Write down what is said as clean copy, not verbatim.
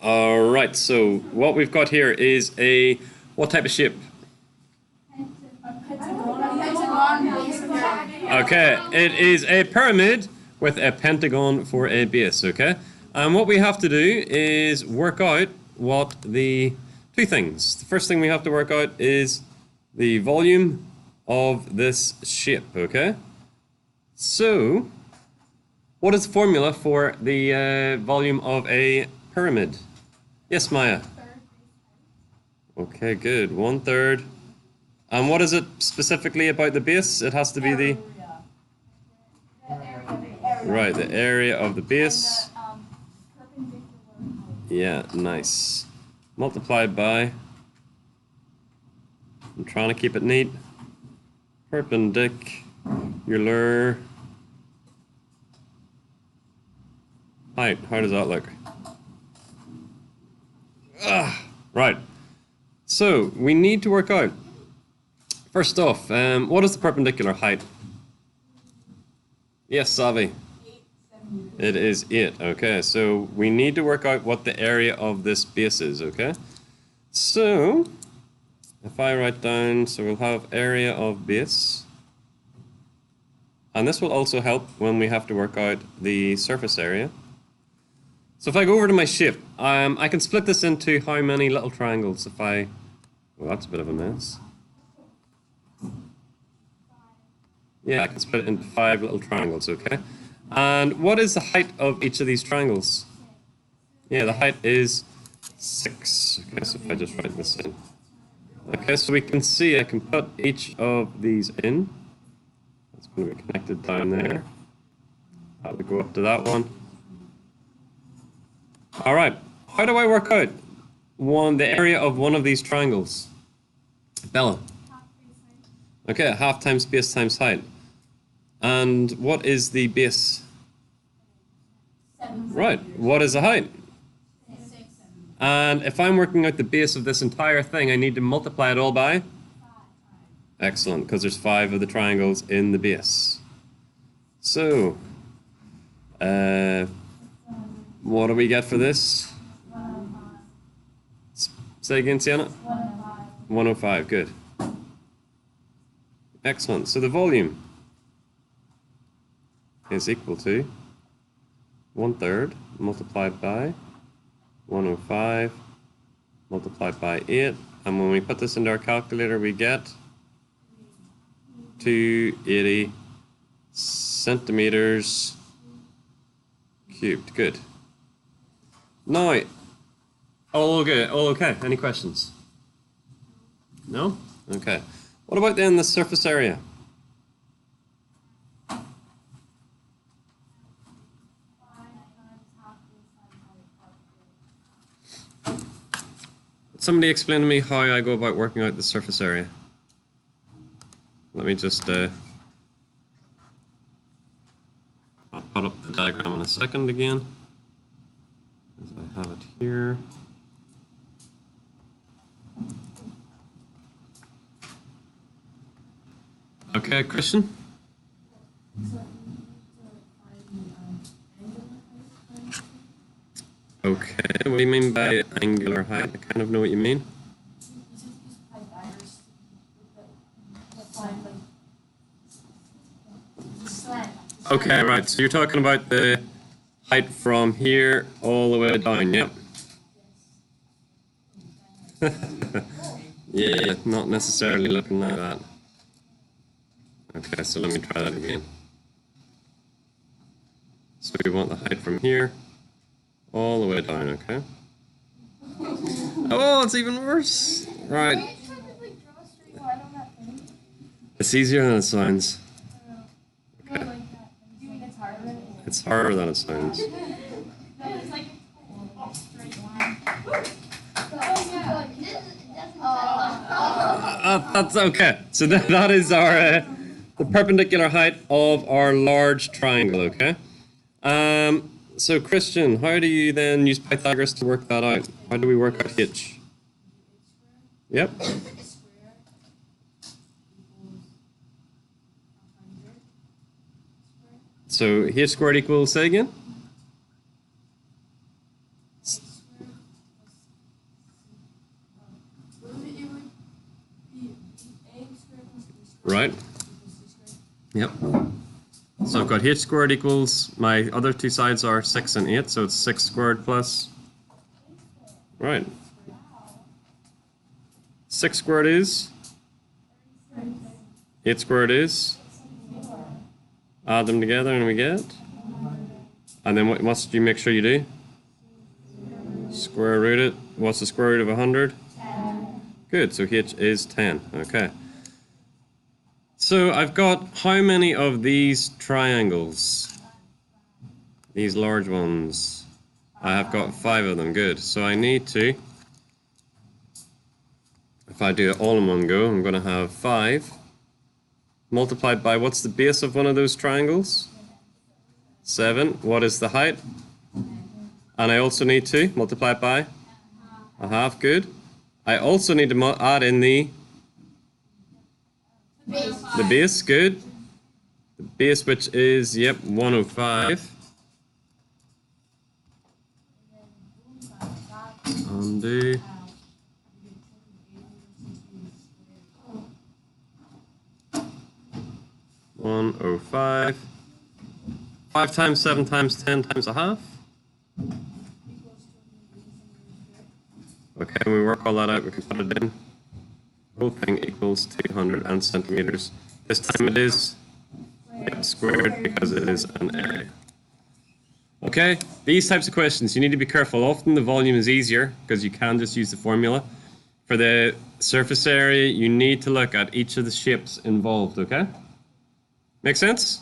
All right, so what we've got here is what type of shape? Okay, it is a pyramid with a pentagon for a base, okay? And what we have to do is work out what the two things. The first thing we have to work out is the volume of this shape, okay? So, what is the formula for the volume of a pyramid? Yes, Maya. Okay, good. 1/3. And what is it specifically about the base? It has to be the... Right, the area of the base. Yeah, nice. Multiplied by... I'm trying to keep it neat. Perpendicular height. How does that look? Right. So, we need to work out. First off, what is the perpendicular height? Yes, Savi. 8 It is 8. Okay, so we need to work out what the area of this base is, okay? So, if I write down, so we'll have area of base. And this will also help when we have to work out the surface area. So if I go over to my shape, I can split this into how many little triangles if I... Well, that's a bit of a mess. Yeah, I can split it into 5 little triangles, okay? And what is the height of each of these triangles? Yeah, the height is 6. Okay, so if I just write this in. Okay, so we can see I can put each of these in. That's going to be connected down there. That would go up to that one. All right, how do I work out the area of one of these triangles? Bella. Okay, half times base times height. And what is the base? 7. Right, what is the height? 6. And if I'm working out the base of this entire thing, I need to multiply it all by? 5. Excellent, because there's 5 of the triangles in the base. So, what do we get for this? 105. Say again, Sienna? 105. 105, good. Excellent. So the volume is equal to 1/3 multiplied by 105 multiplied by 8. And when we put this into our calculator, we get 280 centimeters cubed. Good. Now, all good. All okay. Any questions? No? Okay. What about then the surface area? Somebody explain to me how I go about working out the surface area. Let me just I'll put up the diagram in a second again, as I have it here. Okay, Christian? Okay, what do you mean by angular height? I kind of know what you mean. Okay, right, so you're talking about the height from here all the way down, yep. Yeah, not necessarily looking like that. Okay, so let me try that again. So we want the height from here all the way down, okay? Oh, it's even worse. Right. It's easier than it sounds. Okay. It's harder than it sounds. That's okay. So that is our the perpendicular height of our large triangle, okay? So Christian, how do you then use Pythagoras to work that out? How do we work out h? Yep. So h squared equals, say again? Right. Yep. So I've got h squared equals, my other two sides are 6 and 8, so it's 6 squared plus, right. 6 squared is? 8 squared is? Add them together and we get? And then what must you make sure you do? Square root it. What's the square root of 100? 10. Good, so h is 10, okay. So I've got how many of these triangles? These large ones. I have got 5 of them, good. So I need to, if I do it all in one go, I'm going to have 5 multiplied by, what's the base of one of those triangles? 7. What is the height? And I also need to multiply it by a half, good. I also need to add in the base, good. The base, which is, yep, 105. Undo. 105. 5 times 7 times 10 times a half. Okay, when we work all that out, we can put it in. The whole thing equals 200 centimeters. This time it is squared because it is an area. Okay, these types of questions, you need to be careful. Often the volume is easier because you can just use the formula. For the surface area, you need to look at each of the shapes involved, okay? Make sense?